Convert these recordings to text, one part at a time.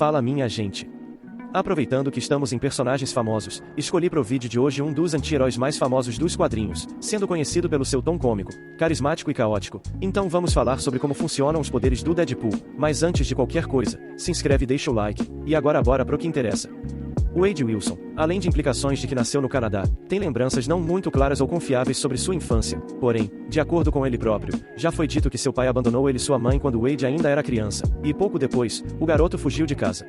Fala minha gente. Aproveitando que estamos em personagens famosos, escolhi pro vídeo de hoje um dos anti-heróis mais famosos dos quadrinhos, sendo conhecido pelo seu tom cômico, carismático e caótico. Então vamos falar sobre como funcionam os poderes do Deadpool, mas antes de qualquer coisa, se inscreve e deixa o like, e agora bora pro que interessa. Wade Wilson, além de implicações de que nasceu no Canadá, tem lembranças não muito claras ou confiáveis sobre sua infância. Porém, de acordo com ele próprio, já foi dito que seu pai abandonou ele e sua mãe quando Wade ainda era criança, e pouco depois, o garoto fugiu de casa.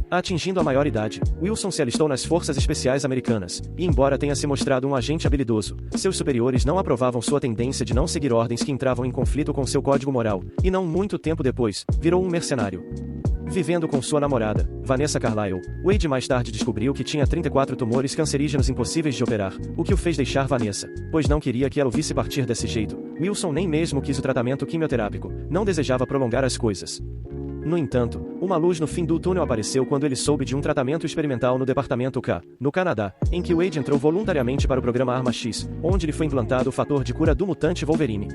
Atingindo a maioridade, Wilson se alistou nas Forças Especiais Americanas, e embora tenha se mostrado um agente habilidoso, seus superiores não aprovavam sua tendência de não seguir ordens que entravam em conflito com seu código moral, e não muito tempo depois, virou um mercenário. Vivendo com sua namorada, Vanessa Carlyle, Wade mais tarde descobriu que tinha 34 tumores cancerígenos impossíveis de operar, o que o fez deixar Vanessa, pois não queria que ela o visse partir desse jeito. Wilson nem mesmo quis o tratamento quimioterápico, não desejava prolongar as coisas. No entanto, uma luz no fim do túnel apareceu quando ele soube de um tratamento experimental no Departamento K, no Canadá, em que Wade entrou voluntariamente para o programa Arma X, onde lhe foi implantado o fator de cura do mutante Wolverine.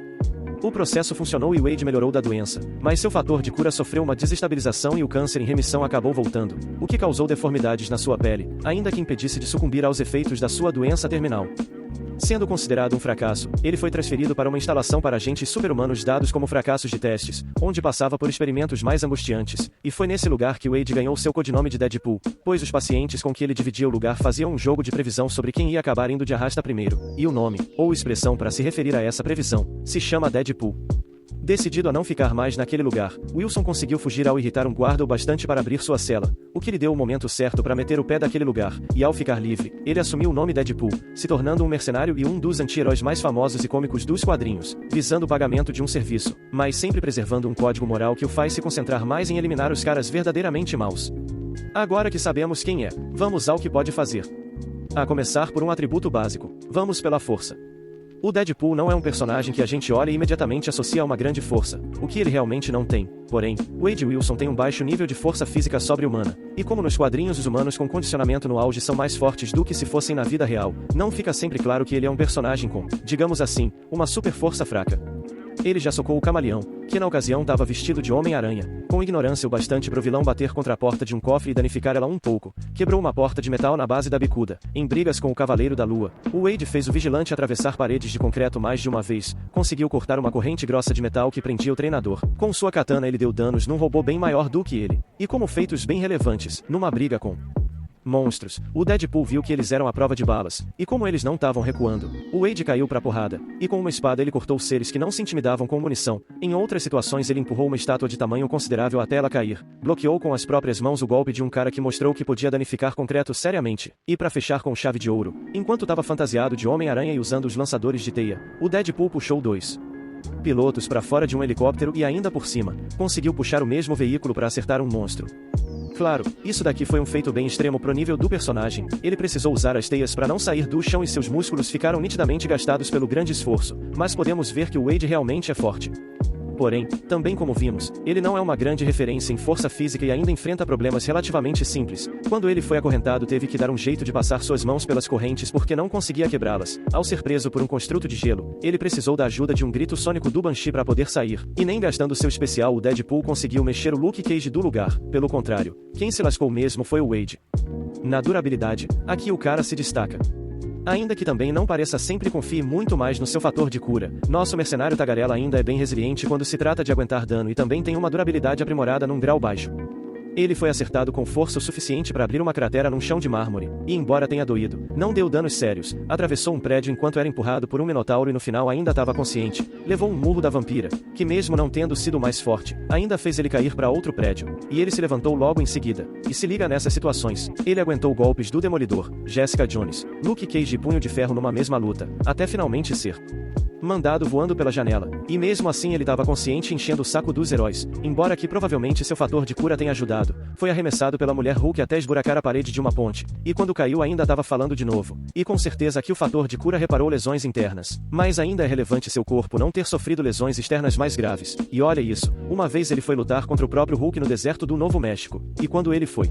O processo funcionou e Wade melhorou da doença, mas seu fator de cura sofreu uma desestabilização e o câncer em remissão acabou voltando, o que causou deformidades na sua pele, ainda que impedisse de sucumbir aos efeitos da sua doença terminal. Sendo considerado um fracasso, ele foi transferido para uma instalação para agentes super-humanos dados como fracassos de testes, onde passava por experimentos mais angustiantes, e foi nesse lugar que Wade ganhou seu codinome de Deadpool, pois os pacientes com que ele dividia o lugar faziam um jogo de previsão sobre quem ia acabar indo de arrasta primeiro, e o nome, ou expressão para se referir a essa previsão, se chama Deadpool. Decidido a não ficar mais naquele lugar, Wilson conseguiu fugir ao irritar um guarda o bastante para abrir sua cela, o que lhe deu o momento certo para meter o pé daquele lugar, e ao ficar livre, ele assumiu o nome Deadpool, se tornando um mercenário e um dos anti-heróis mais famosos e cômicos dos quadrinhos, visando o pagamento de um serviço, mas sempre preservando um código moral que o faz se concentrar mais em eliminar os caras verdadeiramente maus. Agora que sabemos quem é, vamos ao que pode fazer. A começar por um atributo básico, vamos pela força. O Deadpool não é um personagem que a gente olha e imediatamente associa a uma grande força, o que ele realmente não tem. Porém, Wade Wilson tem um baixo nível de força física sobre-humana, e como nos quadrinhos os humanos com condicionamento no auge são mais fortes do que se fossem na vida real, não fica sempre claro que ele é um personagem com, digamos assim, uma super força fraca. Ele já socou o Camaleão, que na ocasião estava vestido de Homem-Aranha, com ignorância o bastante pro vilão bater contra a porta de um cofre e danificar ela um pouco, quebrou uma porta de metal na base da bicuda, em brigas com o Cavaleiro da Lua. O Wade fez o vigilante atravessar paredes de concreto mais de uma vez, conseguiu cortar uma corrente grossa de metal que prendia o treinador. Com sua katana ele deu danos num robô bem maior do que ele, e como feitos bem relevantes, numa briga com monstros, o Deadpool viu que eles eram à prova de balas, e como eles não estavam recuando, o Wade caiu pra porrada, e com uma espada ele cortou seres que não se intimidavam com munição. Em outras situações ele empurrou uma estátua de tamanho considerável até ela cair, bloqueou com as próprias mãos o golpe de um cara que mostrou que podia danificar concreto seriamente, e pra fechar com chave de ouro, enquanto estava fantasiado de Homem-Aranha e usando os lançadores de teia, o Deadpool puxou dois pilotos pra fora de um helicóptero e ainda por cima, conseguiu puxar o mesmo veículo pra acertar um monstro. Claro, isso daqui foi um feito bem extremo pro nível do personagem, ele precisou usar as teias para não sair do chão e seus músculos ficaram nitidamente gastados pelo grande esforço, mas podemos ver que o Wade realmente é forte. Porém, também como vimos, ele não é uma grande referência em força física e ainda enfrenta problemas relativamente simples. Quando ele foi acorrentado teve que dar um jeito de passar suas mãos pelas correntes porque não conseguia quebrá-las. Ao ser preso por um construto de gelo, ele precisou da ajuda de um grito sônico do Banshee para poder sair, e nem gastando seu especial o Deadpool conseguiu mexer o Luke Cage do lugar. Pelo contrário, quem se lascou mesmo foi o Wade. Na durabilidade, aqui o cara se destaca. Ainda que também não pareça sempre confie muito mais no seu fator de cura, nosso mercenário tagarela ainda é bem resiliente quando se trata de aguentar dano e também tem uma durabilidade aprimorada num grau baixo. Ele foi acertado com força o suficiente para abrir uma cratera num chão de mármore, e embora tenha doído, não deu danos sérios, atravessou um prédio enquanto era empurrado por um minotauro e no final ainda estava consciente, levou um murro da vampira, que mesmo não tendo sido mais forte, ainda fez ele cair para outro prédio, e ele se levantou logo em seguida. E se liga nessas situações, ele aguentou golpes do Demolidor, Jessica Jones, Luke Cage e Punho de Ferro numa mesma luta, até finalmente ser mandado voando pela janela, e mesmo assim ele estava consciente enchendo o saco dos heróis, embora que provavelmente seu fator de cura tenha ajudado, foi arremessado pela mulher Hulk até esburacar a parede de uma ponte, e quando caiu ainda estava falando de novo, e com certeza que o fator de cura reparou lesões internas, mas ainda é relevante seu corpo não ter sofrido lesões externas mais graves, e olha isso, uma vez ele foi lutar contra o próprio Hulk no deserto do Novo México, e quando ele foi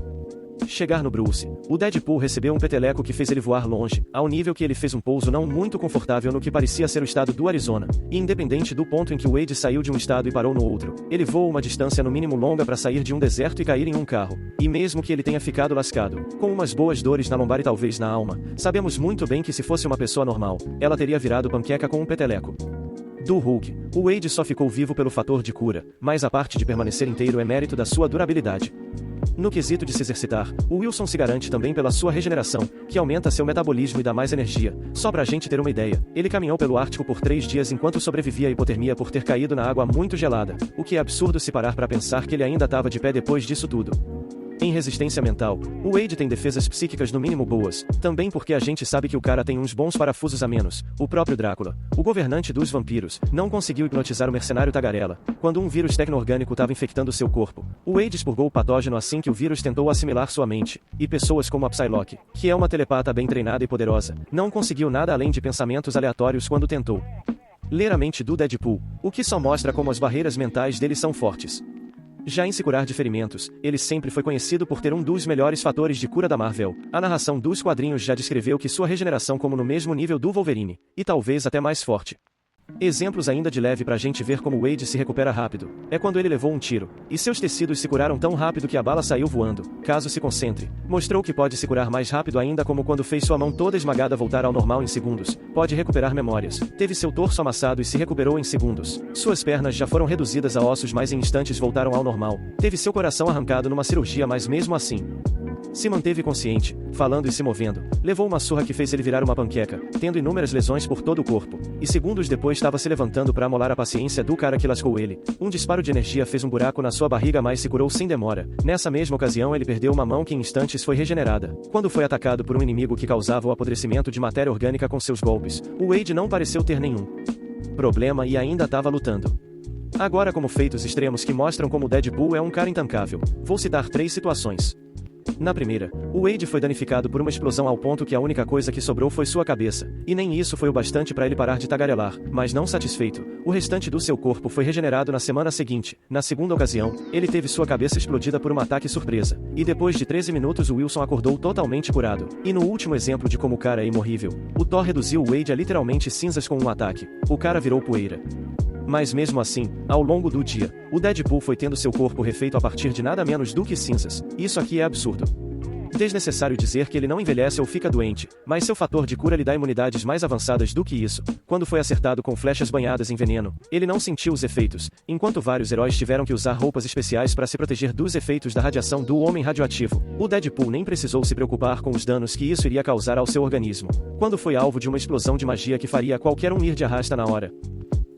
Chegar no Bruce, o Deadpool recebeu um peteleco que fez ele voar longe, ao nível que ele fez um pouso não muito confortável no que parecia ser o estado do Arizona, e independente do ponto em que Wade saiu de um estado e parou no outro, ele voou uma distância no mínimo longa para sair de um deserto e cair em um carro, e mesmo que ele tenha ficado lascado, com umas boas dores na lombar e talvez na alma, sabemos muito bem que se fosse uma pessoa normal, ela teria virado panqueca com um peteleco. Do Hulk, o Wade só ficou vivo pelo fator de cura, mas a parte de permanecer inteiro é mérito da sua durabilidade. No quesito de se exercitar, o Wilson se garante também pela sua regeneração, que aumenta seu metabolismo e dá mais energia. Só pra gente ter uma ideia, ele caminhou pelo Ártico por 3 dias enquanto sobrevivia à hipotermia por ter caído na água muito gelada, o que é absurdo se parar pra pensar que ele ainda estava de pé depois disso tudo. Em resistência mental, o Wade tem defesas psíquicas no mínimo boas, também porque a gente sabe que o cara tem uns bons parafusos a menos. O próprio Drácula, o governante dos vampiros, não conseguiu hipnotizar o mercenário Tagarela, quando um vírus tecno-orgânico estava infectando seu corpo. O Wade expurgou o patógeno assim que o vírus tentou assimilar sua mente, e pessoas como a Psylocke, que é uma telepata bem treinada e poderosa, não conseguiu nada além de pensamentos aleatórios quando tentou ler a mente do Deadpool, o que só mostra como as barreiras mentais dele são fortes. Já em se curar de ferimentos, ele sempre foi conhecido por ter um dos melhores fatores de cura da Marvel. A narração dos quadrinhos já descreveu que sua regeneração como no mesmo nível do Wolverine, e talvez até mais forte. Exemplos ainda de leve pra gente ver como Wade se recupera rápido, é quando ele levou um tiro, e seus tecidos se curaram tão rápido que a bala saiu voando, caso se concentre. Mostrou que pode se curar mais rápido ainda como quando fez sua mão toda esmagada voltar ao normal em segundos, pode recuperar memórias, teve seu torso amassado e se recuperou em segundos, suas pernas já foram reduzidas a ossos mas em instantes voltaram ao normal, teve seu coração arrancado numa cirurgia mas mesmo assim se manteve consciente, falando e se movendo. Levou uma surra que fez ele virar uma panqueca, tendo inúmeras lesões por todo o corpo. E segundos depois estava se levantando para amolar a paciência do cara que lascou ele. Um disparo de energia fez um buraco na sua barriga mas se curou sem demora. Nessa mesma ocasião ele perdeu uma mão que em instantes foi regenerada. Quando foi atacado por um inimigo que causava o apodrecimento de matéria orgânica com seus golpes, o Wade não pareceu ter nenhum problema e ainda estava lutando. Agora como feitos extremos que mostram como Deadpool é um cara intancável. Vou citar 3 situações. Na primeira, o Wade foi danificado por uma explosão ao ponto que a única coisa que sobrou foi sua cabeça, e nem isso foi o bastante para ele parar de tagarelar, mas não satisfeito, o restante do seu corpo foi regenerado na semana seguinte. Na segunda ocasião, ele teve sua cabeça explodida por um ataque surpresa, e depois de 13 minutos o Wilson acordou totalmente curado. E no último exemplo de como o cara é imorrível, o Thor reduziu o Wade a literalmente cinzas com um ataque, o cara virou poeira. Mas mesmo assim, ao longo do dia, o Deadpool foi tendo seu corpo refeito a partir de nada menos do que cinzas. Isso aqui é absurdo. Desnecessário dizer que ele não envelhece ou fica doente, mas seu fator de cura lhe dá imunidades mais avançadas do que isso. Quando foi acertado com flechas banhadas em veneno, ele não sentiu os efeitos, enquanto vários heróis tiveram que usar roupas especiais para se proteger dos efeitos da radiação do homem radioativo. O Deadpool nem precisou se preocupar com os danos que isso iria causar ao seu organismo. Quando foi alvo de uma explosão de magia que faria qualquer um ir de arrasta na hora.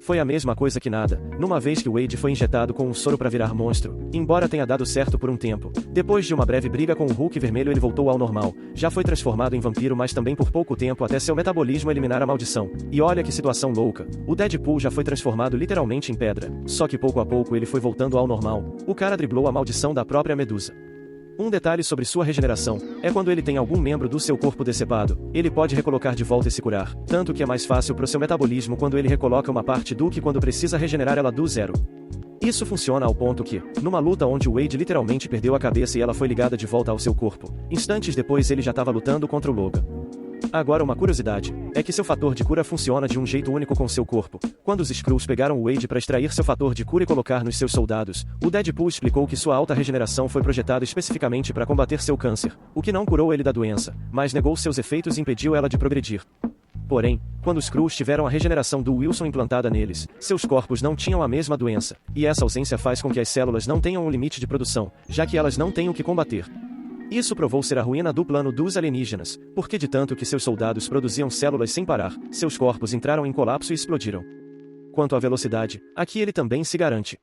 Foi a mesma coisa que nada, numa vez que Wade foi injetado com um soro para virar monstro, embora tenha dado certo por um tempo. Depois de uma breve briga com o Hulk vermelho ele voltou ao normal, já foi transformado em vampiro mas também por pouco tempo até seu metabolismo eliminar a maldição. E olha que situação louca, o Deadpool já foi transformado literalmente em pedra, só que pouco a pouco ele foi voltando ao normal, o cara driblou a maldição da própria Medusa. Um detalhe sobre sua regeneração, é quando ele tem algum membro do seu corpo decepado, ele pode recolocar de volta e se curar, tanto que é mais fácil pro seu metabolismo quando ele recoloca uma parte do que quando precisa regenerar ela do zero. Isso funciona ao ponto que, numa luta onde o Wade literalmente perdeu a cabeça e ela foi ligada de volta ao seu corpo, instantes depois ele já estava lutando contra o Logan. Agora uma curiosidade, é que seu fator de cura funciona de um jeito único com seu corpo. Quando os Skrulls pegaram o Wade para extrair seu fator de cura e colocar nos seus soldados, o Deadpool explicou que sua alta regeneração foi projetada especificamente para combater seu câncer, o que não curou ele da doença, mas negou seus efeitos e impediu ela de progredir. Porém, quando os Skrulls tiveram a regeneração do Wilson implantada neles, seus corpos não tinham a mesma doença, e essa ausência faz com que as células não tenham um limite de produção, já que elas não têm o que combater. Isso provou ser a ruína do plano dos alienígenas, porque de tanto que seus soldados produziam células sem parar, seus corpos entraram em colapso e explodiram. Quanto à velocidade, aqui ele também se garante.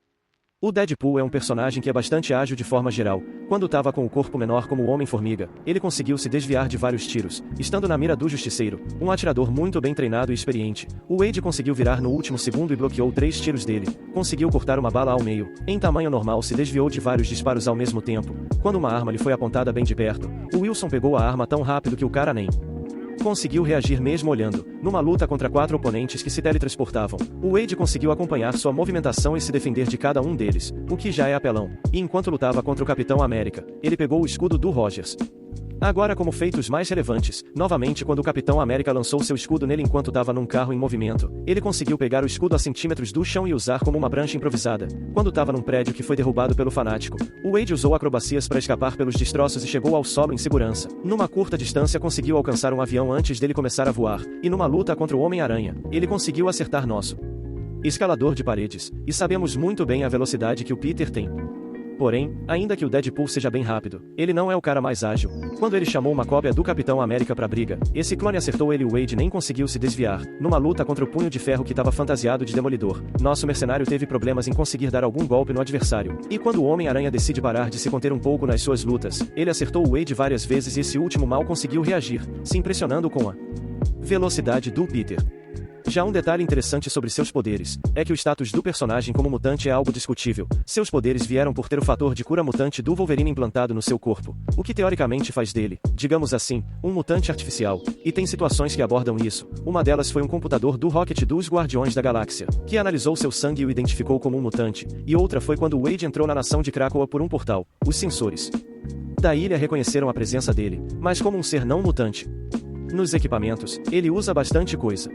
O Deadpool é um personagem que é bastante ágil de forma geral. Quando estava com o corpo menor como o Homem-Formiga, ele conseguiu se desviar de vários tiros, estando na mira do Justiceiro, um atirador muito bem treinado e experiente. O Wade conseguiu virar no último segundo e bloqueou 3 tiros dele. Conseguiu cortar uma bala ao meio. Em tamanho normal se desviou de vários disparos ao mesmo tempo. Quando uma arma lhe foi apontada bem de perto, o Wilson pegou a arma tão rápido que o cara nem conseguiu reagir mesmo olhando. Numa luta contra 4 oponentes que se teletransportavam, o Wade conseguiu acompanhar sua movimentação e se defender de cada um deles, o que já é apelão. E enquanto lutava contra o Capitão América, ele pegou o escudo do Rogers. Agora, como feitos mais relevantes, novamente quando o Capitão América lançou seu escudo nele enquanto estava num carro em movimento, ele conseguiu pegar o escudo a centímetros do chão e usar como uma prancha improvisada. Quando estava num prédio que foi derrubado pelo fanático, o Wade usou acrobacias para escapar pelos destroços e chegou ao solo em segurança. Numa curta distância conseguiu alcançar um avião antes dele começar a voar, e numa luta contra o Homem-Aranha, ele conseguiu acertar nosso escalador de paredes, e sabemos muito bem a velocidade que o Peter tem. Porém, ainda que o Deadpool seja bem rápido, ele não é o cara mais ágil. Quando ele chamou uma cópia do Capitão América pra briga, esse clone acertou ele e o Wade nem conseguiu se desviar. Numa luta contra o Punho de Ferro que estava fantasiado de Demolidor, nosso mercenário teve problemas em conseguir dar algum golpe no adversário. E quando o Homem-Aranha decide parar de se conter um pouco nas suas lutas, ele acertou o Wade várias vezes e esse último mal conseguiu reagir, se impressionando com a velocidade do Peter. Já um detalhe interessante sobre seus poderes, é que o status do personagem como mutante é algo discutível. Seus poderes vieram por ter o fator de cura mutante do Wolverine implantado no seu corpo, o que teoricamente faz dele, digamos assim, um mutante artificial. E tem situações que abordam isso. Uma delas foi um computador do Rocket dos Guardiões da Galáxia, que analisou seu sangue e o identificou como um mutante, e outra foi quando Wade entrou na nação de Krakoa por um portal. Os sensores da ilha reconheceram a presença dele, mas como um ser não mutante. Nos equipamentos, ele usa bastante coisa.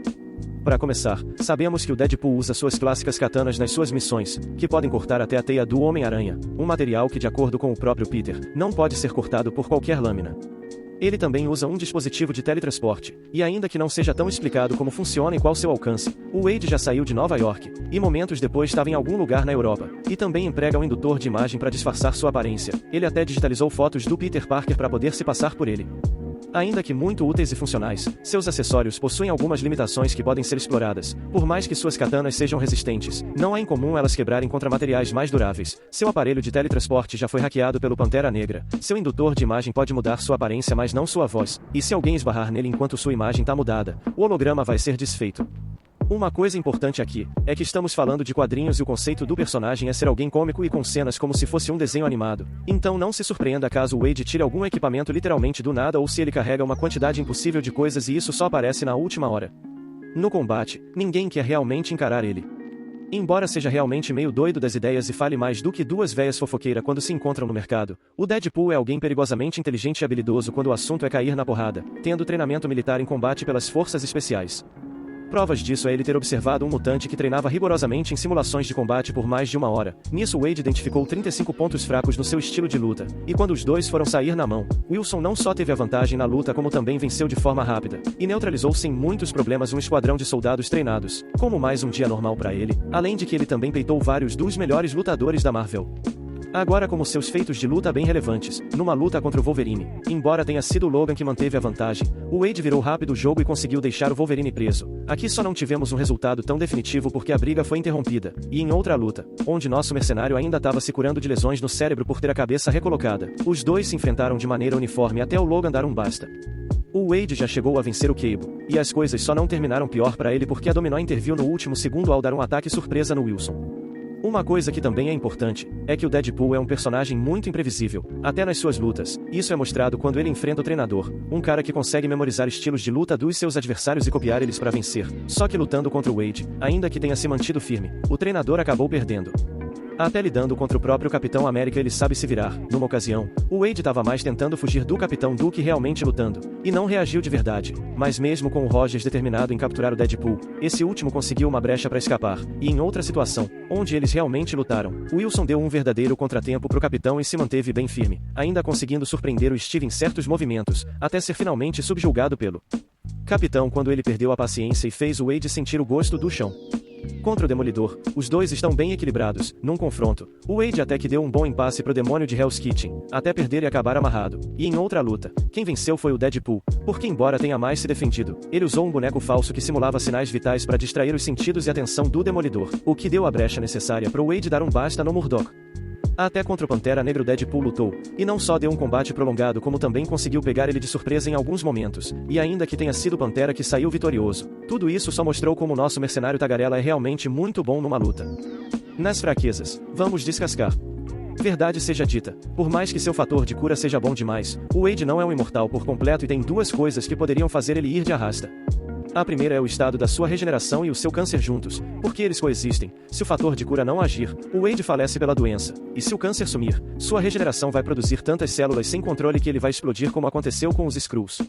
Para começar, sabemos que o Deadpool usa suas clássicas katanas nas suas missões, que podem cortar até a teia do Homem-Aranha, um material que, de acordo com o próprio Peter, não pode ser cortado por qualquer lâmina. Ele também usa um dispositivo de teletransporte, e ainda que não seja tão explicado como funciona e qual seu alcance, o Wade já saiu de Nova York, e momentos depois estava em algum lugar na Europa, e também emprega um indutor de imagem para disfarçar sua aparência. Ele até digitalizou fotos do Peter Parker para poder se passar por ele. Ainda que muito úteis e funcionais, seus acessórios possuem algumas limitações que podem ser exploradas. Por mais que suas katanas sejam resistentes, não é incomum elas quebrarem contra materiais mais duráveis. Seu aparelho de teletransporte já foi hackeado pelo Pantera Negra. Seu indutor de imagem pode mudar sua aparência, mas não sua voz. E se alguém esbarrar nele enquanto sua imagem está mudada, o holograma vai ser desfeito. Uma coisa importante aqui, é que estamos falando de quadrinhos e o conceito do personagem é ser alguém cômico e com cenas como se fosse um desenho animado. Então não se surpreenda caso o Wade tire algum equipamento literalmente do nada ou se ele carrega uma quantidade impossível de coisas e isso só aparece na última hora. No combate, ninguém quer realmente encarar ele. Embora seja realmente meio doido das ideias e fale mais do que duas véias fofoqueiras quando se encontram no mercado, o Deadpool é alguém perigosamente inteligente e habilidoso quando o assunto é cair na porrada, tendo treinamento militar em combate pelas forças especiais. Provas disso é ele ter observado um mutante que treinava rigorosamente em simulações de combate por mais de 1 hora. Nisso Wade identificou 35 pontos fracos no seu estilo de luta, e quando os dois foram sair na mão, Wilson não só teve a vantagem na luta como também venceu de forma rápida, e neutralizou sem muitos problemas um esquadrão de soldados treinados, como mais um dia normal para ele, além de que ele também peitou vários dos melhores lutadores da Marvel. Agora como seus feitos de luta bem relevantes, numa luta contra o Wolverine, embora tenha sido o Logan que manteve a vantagem, o Wade virou rápido o jogo e conseguiu deixar o Wolverine preso. Aqui só não tivemos um resultado tão definitivo porque a briga foi interrompida, e em outra luta, onde nosso mercenário ainda estava se curando de lesões no cérebro por ter a cabeça recolocada, os dois se enfrentaram de maneira uniforme até o Logan dar um basta. O Wade já chegou a vencer o Cable, e as coisas só não terminaram pior para ele porque a Dominó interviu no último segundo ao dar um ataque surpresa no Wilson. Uma coisa que também é importante, é que o Deadpool é um personagem muito imprevisível, até nas suas lutas. Isso é mostrado quando ele enfrenta o treinador, um cara que consegue memorizar estilos de luta dos seus adversários e copiar eles para vencer. Só que lutando contra o Wade, ainda que tenha se mantido firme, o treinador acabou perdendo. Até lidando contra o próprio Capitão América ele sabe se virar. Numa ocasião, o Wade estava mais tentando fugir do Capitão do que realmente lutando, e não reagiu de verdade. Mas mesmo com o Rogers determinado em capturar o Deadpool, esse último conseguiu uma brecha para escapar, e em outra situação, onde eles realmente lutaram, Wilson deu um verdadeiro contratempo pro Capitão e se manteve bem firme, ainda conseguindo surpreender o Steve em certos movimentos, até ser finalmente subjugado pelo Capitão quando ele perdeu a paciência e fez o Wade sentir o gosto do chão. Contra o Demolidor, os dois estão bem equilibrados. Num confronto, o Wade até que deu um bom impasse pro demônio de Hell's Kitchen, até perder e acabar amarrado. E em outra luta, quem venceu foi o Deadpool, porque embora tenha mais se defendido, ele usou um boneco falso que simulava sinais vitais para distrair os sentidos e atenção do Demolidor, o que deu a brecha necessária pro Wade dar um basta no Murdock. Até contra o Pantera Negra o Deadpool lutou, e não só deu um combate prolongado como também conseguiu pegar ele de surpresa em alguns momentos, e ainda que tenha sido o Pantera que saiu vitorioso, tudo isso só mostrou como nosso mercenário tagarela é realmente muito bom numa luta. Nas fraquezas, vamos descascar. Verdade seja dita, por mais que seu fator de cura seja bom demais, o Wade não é um imortal por completo e tem duas coisas que poderiam fazer ele ir de arrasta. A primeira é o estado da sua regeneração e o seu câncer juntos, porque eles coexistem. Se o fator de cura não agir, o Wade falece pela doença, e se o câncer sumir, sua regeneração vai produzir tantas células sem controle que ele vai explodir como aconteceu com os Skrulls.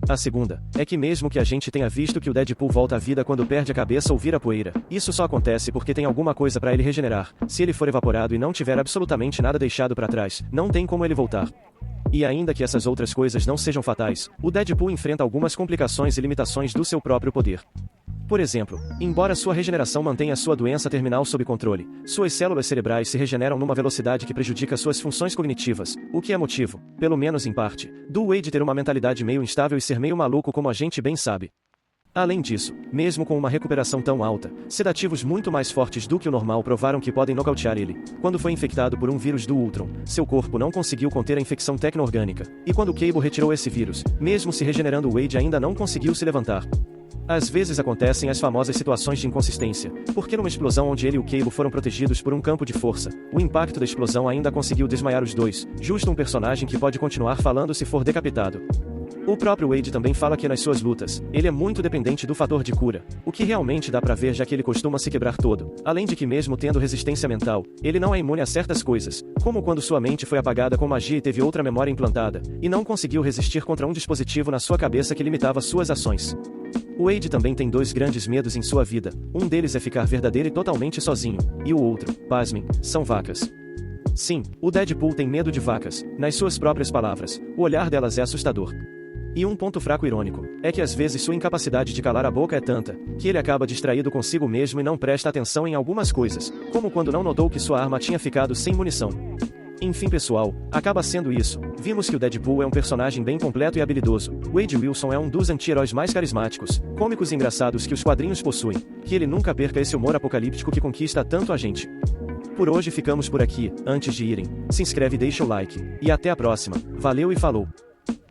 A segunda é que mesmo que a gente tenha visto que o Deadpool volta à vida quando perde a cabeça ou vira poeira, isso só acontece porque tem alguma coisa para ele regenerar. Se ele for evaporado e não tiver absolutamente nada deixado para trás, não tem como ele voltar. E ainda que essas outras coisas não sejam fatais, o Deadpool enfrenta algumas complicações e limitações do seu próprio poder. Por exemplo, embora sua regeneração mantenha sua doença terminal sob controle, suas células cerebrais se regeneram numa velocidade que prejudica suas funções cognitivas, o que é motivo, pelo menos em parte, do Wade ter uma mentalidade meio instável e ser meio maluco como a gente bem sabe. Além disso, mesmo com uma recuperação tão alta, sedativos muito mais fortes do que o normal provaram que podem nocautear ele. Quando foi infectado por um vírus do Ultron, seu corpo não conseguiu conter a infecção tecno-orgânica, e quando Cable retirou esse vírus, mesmo se regenerando, o Wade ainda não conseguiu se levantar. Às vezes acontecem as famosas situações de inconsistência, porque numa explosão onde ele e o Cable foram protegidos por um campo de força, o impacto da explosão ainda conseguiu desmaiar os dois, justo um personagem que pode continuar falando se for decapitado. O próprio Wade também fala que nas suas lutas, ele é muito dependente do fator de cura, o que realmente dá pra ver já que ele costuma se quebrar todo, além de que mesmo tendo resistência mental, ele não é imune a certas coisas, como quando sua mente foi apagada com magia e teve outra memória implantada, e não conseguiu resistir contra um dispositivo na sua cabeça que limitava suas ações. O Wade também tem dois grandes medos em sua vida, um deles é ficar verdadeiro e totalmente sozinho, e o outro, pasmem, são vacas. Sim, o Deadpool tem medo de vacas, nas suas próprias palavras, o olhar delas é assustador. E um ponto fraco irônico, é que às vezes sua incapacidade de calar a boca é tanta, que ele acaba distraído consigo mesmo e não presta atenção em algumas coisas, como quando não notou que sua arma tinha ficado sem munição. Enfim pessoal, acaba sendo isso. Vimos que o Deadpool é um personagem bem completo e habilidoso. Wade Wilson é um dos anti-heróis mais carismáticos, cômicos e engraçados que os quadrinhos possuem. Que ele nunca perca esse humor apocalíptico que conquista tanto a gente. Por hoje ficamos por aqui. Antes de irem, se inscreve e deixa o like. E até a próxima. Valeu e falou!